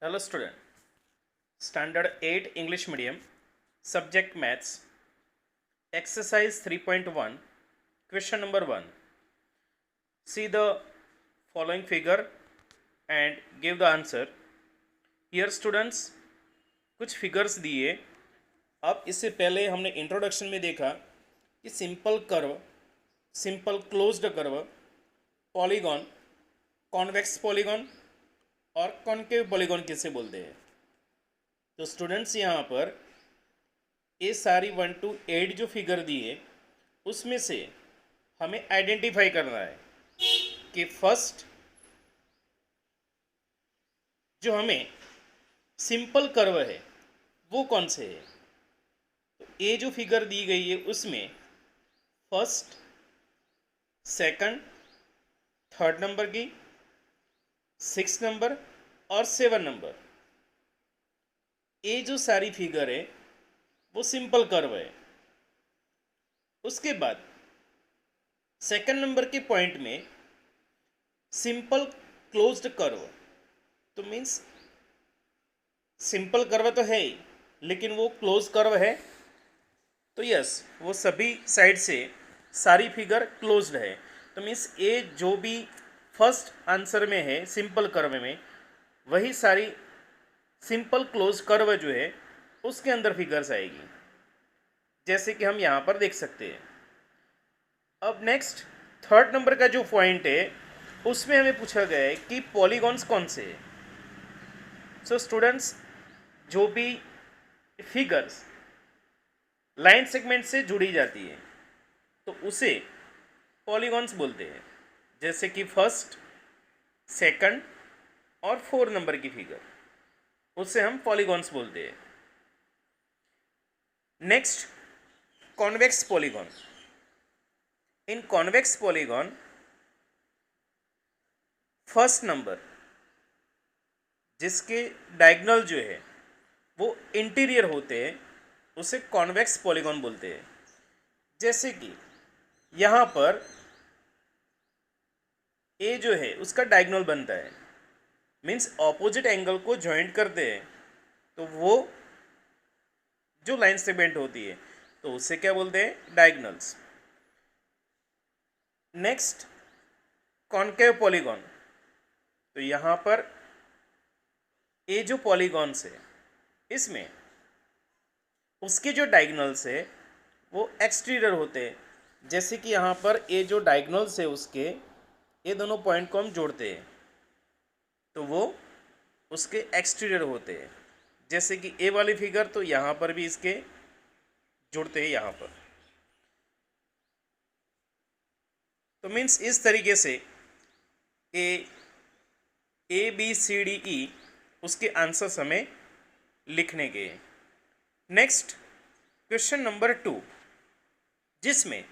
Hello student, Standard 8 English Medium, Subject Maths, Exercise 3.1, Question number 1. See the following figure and give the answer. Here students, कुछ figures दिए. अब इससे पहले हमने introduction में देखा कि simple curve, simple closed curve, polygon, convex polygon और कॉन्केव पॉलीगॉन किसे बोलते हैं. तो स्टूडेंट्स यहाँ पर ये सारी 1 to 8 जो फिगर दी है उसमें से हमें आइडेंटिफाई करना है कि फर्स्ट जो हमें सिंपल कर्व है वो कौन से है. तो ये जो फिगर दी गई है उसमें फर्स्ट, सेकंड, थर्ड नंबर की, 6 नंबर और 7 नंबर, ये जो सारी फिगर है वो सिंपल कर्व है. उसके बाद सेकंड नंबर के पॉइंट में सिंपल क्लोज्ड कर्व, तो मीन्स सिंपल कर्व तो है ही लेकिन वो क्लोज कर्व है. तो यस, वो सभी साइड से सारी फिगर क्लोज्ड है. तो मीन्स ये जो भी फर्स्ट आंसर में है सिंपल कर्व में, वही सारी सिंपल क्लोज कर्व जो है उसके अंदर फिगर्स आएगी, जैसे कि हम यहाँ पर देख सकते हैं. अब नेक्स्ट थर्ड नंबर का जो पॉइंट है उसमें हमें पूछा गया है कि पॉलीगॉन्स कौन से है. सो स्टूडेंट्स, जो भी फिगर्स लाइन सेगमेंट से जुड़ी जाती है तो उसे पॉलीगॉन्स बोलते हैं, जैसे कि फर्स्ट, सेकंड और 4 नंबर की फिगर, उससे हम पॉलीगॉन्स बोलते हैं. Next, convex polygon. In convex polygon first number जिसके डायगोनल जो है वो इंटीरियर होते हैं उसे कॉन्वेक्स पॉलीगॉन बोलते हैं. जैसे कि यहाँ पर ए जो है उसका डायगोनल बनता है, मीन्स ऑपोजिट एंगल को जॉइंट करते हैं, तो वो जो लाइन सेगमेंट होती है तो उससे क्या बोलते हैं, डायगोनल्स. Next, concave polygon. तो यहाँ पर ये जो पॉलीगॉन्स है इसमें उसके जो डायगोनल्स है वो एक्सटीरियर होते हैं, जैसे कि यहाँ पर ये जो डायगोनल्स है उसके ये दोनों पॉइंट को हम जोड़ते हैं तो वो उसके एक्सटीरियर होते हैं, जैसे कि ए वाली फिगर, तो यहाँ पर भी इसके जुड़ते हैं यहाँ पर. तो मीन्स इस तरीके से ए बी सी डी ई उसके आंसर्स हमें लिखने के. नेक्स्ट, क्वेश्चन नंबर 2, जिसमें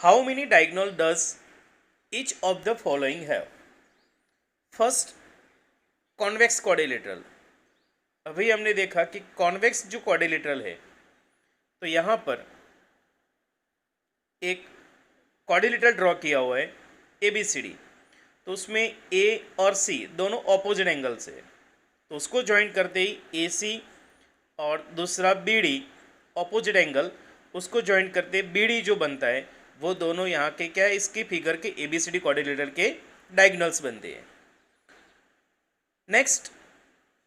how many diagonal does each of the following have. First, convex quadrilateral. अभी हमने देखा कि कॉन्वेक्स जो क्वाड्रिलेटरल है तो यहाँ पर एक क्वाड्रिलेटरल ड्रॉ किया हुआ है ए बी सी डी, तो उसमें ए और सी दोनों ऑपोजिट एंगल्स है, तो उसको ज्वाइंट करते ही ए सी और दूसरा बी डी ऑपोजिट एंगल, उसको ज्वाइंट करते बी डी जो बनता है वो दोनों यहाँ के क्या है, इसकी फिगर के A B C D quadrilateral के डायगोनल्स बनते हैं. Next,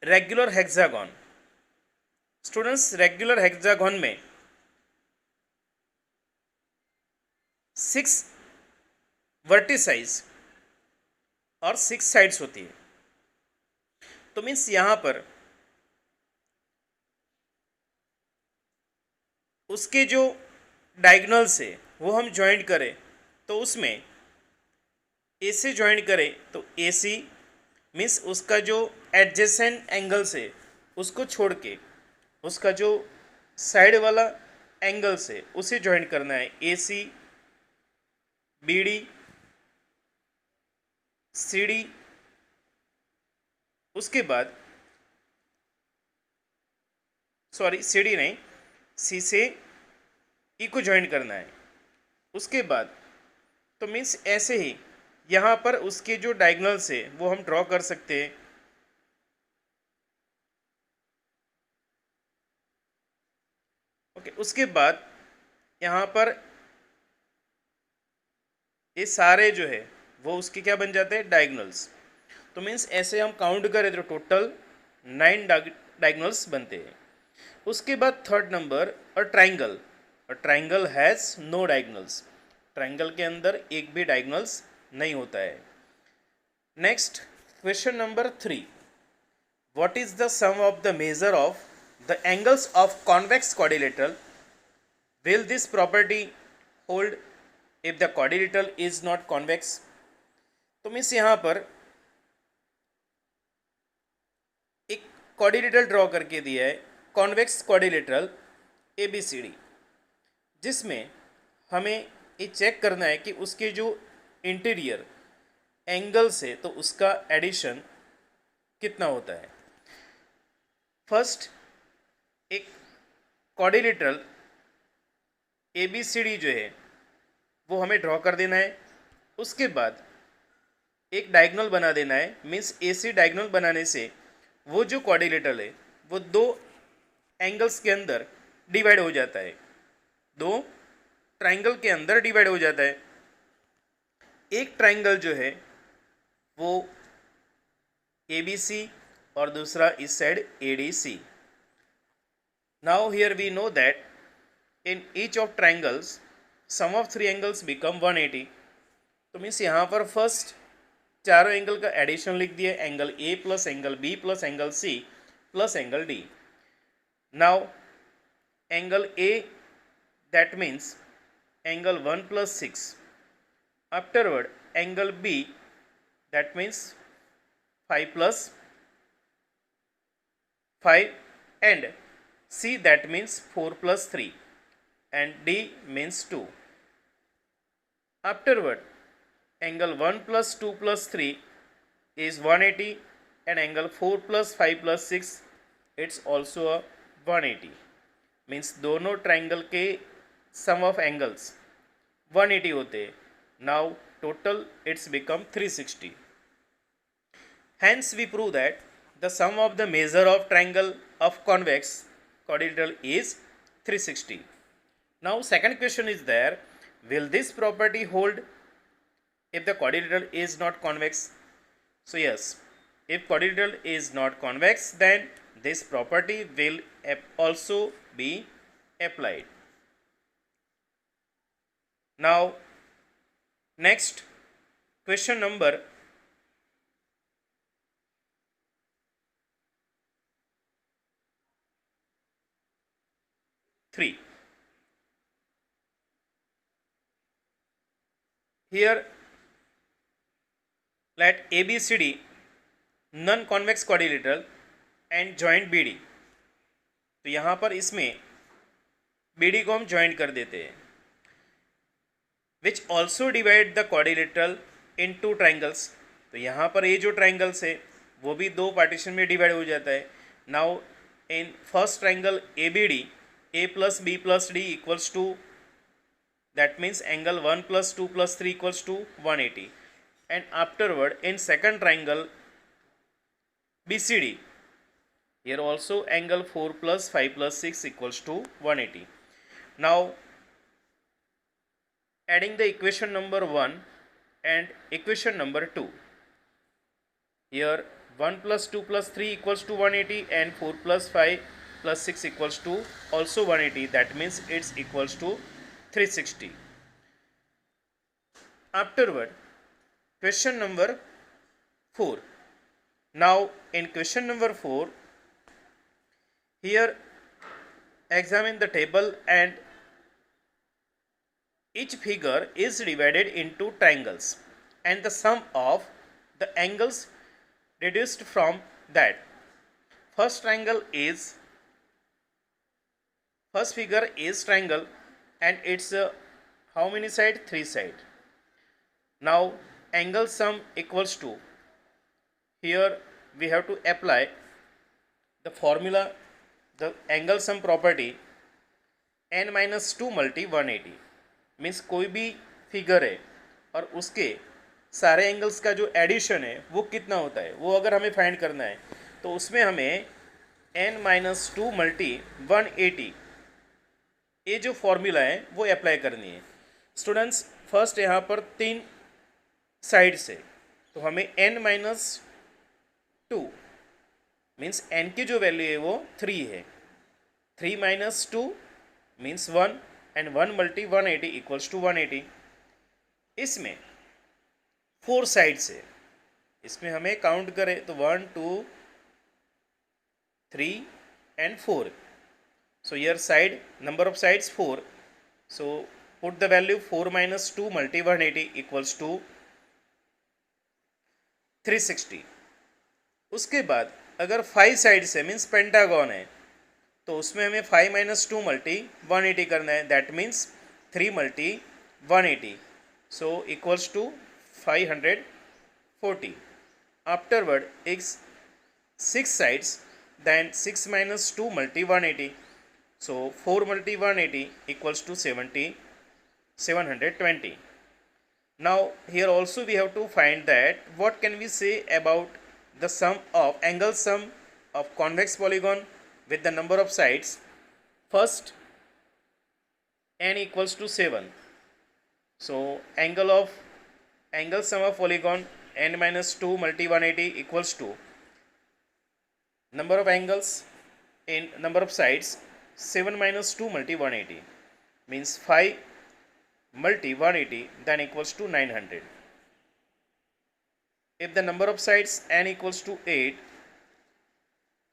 regular hexagon. Students, regular hexagon में 6 वर्टिसाइज और 6 साइड्स होती है. तो मीन्स यहाँ पर उसके जो डायगोनल्स है वो हम ज्वाइंट करें तो उसमें ए से ज्वाइंट करें तो ए सी मीन्स उसका जो एडजेसेंट एंगल्स है उसको छोड़ के उसका जो साइड वाला एंगल्स है उसे ज्वाइंट करना है, ए सी, बी डी, सी डी. उसके बाद सॉरी सी डी नहीं, सी से ई को ज्वाइंट करना है. उसके बाद तो मीन्स ऐसे ही यहाँ पर उसके जो डायगोनल्स है वो हम ड्रॉ कर सकते हैं. ओके, उसके बाद यहाँ पर ये सारे जो है वो उसके क्या बन जाते हैं, डायगोनल्स। तो मीन्स ऐसे हम काउंट करें तो टोटल 9 डायगोनल्स बनते हैं। उसके बाद third number, a triangle has no diagonals. Triangle के अंदर एक भी डायगोनल्स नहीं होता है। Next question number 3, what is the sum of the measure of the angles of convex quadrilateral? Will this property hold if the quadrilateral is not convex? तो means यहाँ पर एक क्वाड्रिलेटरल ड्रॉ करके दिया है, कॉन्वेक्स क्वाड्रिलेटरल ABCD, जिसमें हमें ये चेक करना है कि उसके जो इंटीरियर एंगल्स है तो उसका एडिशन कितना होता है। फर्स्ट एक क्वाड्रिलेटरल ABCD जो है वो हमें ड्रॉ कर देना है। उसके बाद एक डायगोनल बना देना है, मीन्स AC डायगोनल बनाने से वो जो क्वाड्रिलेटरल है वो दो एंगल्स के अंदर डिवाइड हो जाता है, दो ट्राइंगल के अंदर डिवाइड हो जाता है। एक ट्राइंगल जो है वो ABC और दूसरा इस side ADC। Now here we know that in each of triangles sum of 3 angles become 180। तो मीन्स यहाँ पर फर्स्ट चारों एंगल का एडिशन लिख दिया, angle A plus angle B plus angle C plus angle D। Now angle A, that means angle 1 plus 6. Afterward angle B, that means 5 plus 5, and C, that means 4 plus 3, and D means 2. Afterward angle 1 plus 2 plus 3 is 180, and angle 4 plus 5 plus 6, it's also a 180. Means दोनों triangle के sum of angles 180 होते हैं। Now total its become 360। Hence we prove that the sum of the measure of triangle of convex quadrilateral is 360। Now second question is there, will this property hold if the quadrilateral is not convex? So yes, if quadrilateral is not convex, then this property will also be applied. Now next question number 3. Here let ABCD non-convex quadrilateral and joint BD। तो यहाँ पर इसमें BD को हम joint कर देते हैं, which also divide the quadrilateral in 2 triangles. तो यहाँ पर ये जो ट्राइंगल्स है वो भी 2 पार्टीशन में डिवाइड हो जाता है। Now in first triangle ABD, A plus B plus D equals to, that means angle 1 plus 2 plus 3 equals to 180, and afterward in second triangle BCD, here also angle 4 plus 5 plus 6 equals to 180. Now adding the equation number 1 and equation number 2, here 1 plus 2 plus 3 equals to 180 and 4 plus 5 plus 6 equals to also 180, that means it's equals to 360. Afterward question number 4. Now in question number 4, here examine the table and each figure is divided into triangles and the sum of the angles reduced from that. First figure is triangle and it's how many side? 3 side. Now angle sum equals to, here we have to apply the formula, the angle sum property, n minus 2 multi 180। Means कोई भी figure है और उसके सारे angles का जो addition है वो कितना होता है, वो अगर हमें फाइंड करना है तो उसमें हमें n माइनस 2 मल्टी 180 ये जो फॉर्मूला है वो अप्लाई करनी है। स्टूडेंट्स फर्स्ट यहाँ पर 3 साइड से, तो हमें n माइनस 2 मीन्स n की जो वैल्यू है वो 3 है, 3 minus 2 means 1 and 1 multi 180 equals to 180। इसमें 4 साइड से, इसमें हमें काउंट करें तो 1 2 3 and 4. So here side number of sides 4. So put the value 4 minus 2 multi 180 equals to 360. उसके बाद अगर 5 साइड से मीन्स पेंटागन है तो उसमें हमें 5 माइनस 2 मल्टी 180 करना है, that means 3 multi 180, so equals to 540. Afterward एक 6 sides, then 6 minus 2 multi 180, so 4 multi 180 equals to 720. Now here also we have to find that what can we say about the sum of angle sum of convex polygon with the number of sides. First n equals to 7, so angle sum of polygon n minus 2 multi 180 equals to number of angles in number of sides 7 minus 2 multi 180 means 5 multi 180, then equals to 900. If the number of sides n equals to 8,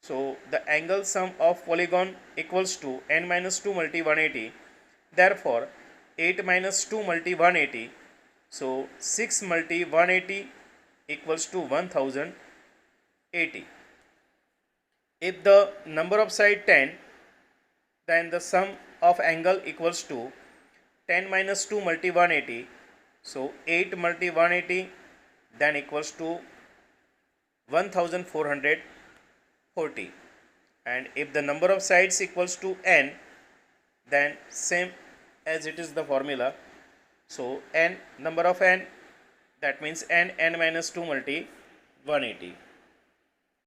so the angle sum of polygon equals to n minus 2 multi 180, therefore 8 minus 2 multi 180, so 6 multi 180 equals to 1080. If the number of side 10, then the sum of angle equals to 10 minus 2 multi 180, so 8 multi 180, then equals to 1440. And if the number of sides equals to n, then same as it is the formula, so n number of n, that means n minus 2 multi 180.